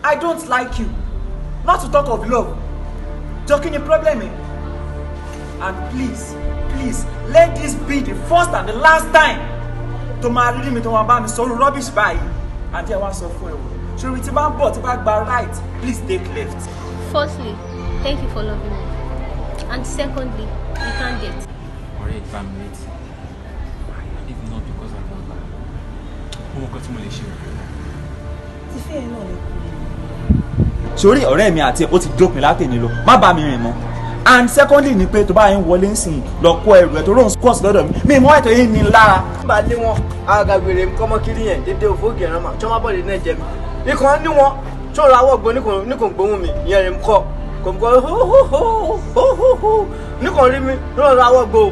I don't like you. Not to talk of love. Talking a problem, eh? And please, let this be the first and the last time to marry me to my bá mi sọ̀rọ̀ rubbish báyìí. Àǹtí ẹ wá sọ fún ẹ o. Ṣé tí bá ń bọ̀ tí bá gba right, please take left. Firstly, thank you for loving me. And secondly, you can't get. Ọ̀rẹ́ ìgbà mi létí. If not because of that, mo kọ́ tí mo lè ṣe. Ti fẹ́ ẹ náà lè kú. Sórí ọ̀rẹ́ mi àti ẹ̀ ó ti dópin látẹ̀ni lọ. Má bá mi rìn mọ́. And secondly ni pé tó bá yín wọlé ń sìn lọ kó ẹrù ẹ̀ tó rò ń squat lọ́dọ̀ mi mọ́ ètò yín ní lára. Bá lé wọn àgàgbèrè kọ́mọkiri yẹn dédé òfóògì ẹ̀ràn mà tí wọ́n bá bọ̀dé náà jẹ mi. Ikàn ní wọn tí ó ra àwọ̀ gbó níkàn gbóhùn mi ìyẹn rẹ̀ ń kọ́ kò ń kọ́ níkàn rí mi ló ra àwọ̀ gbó.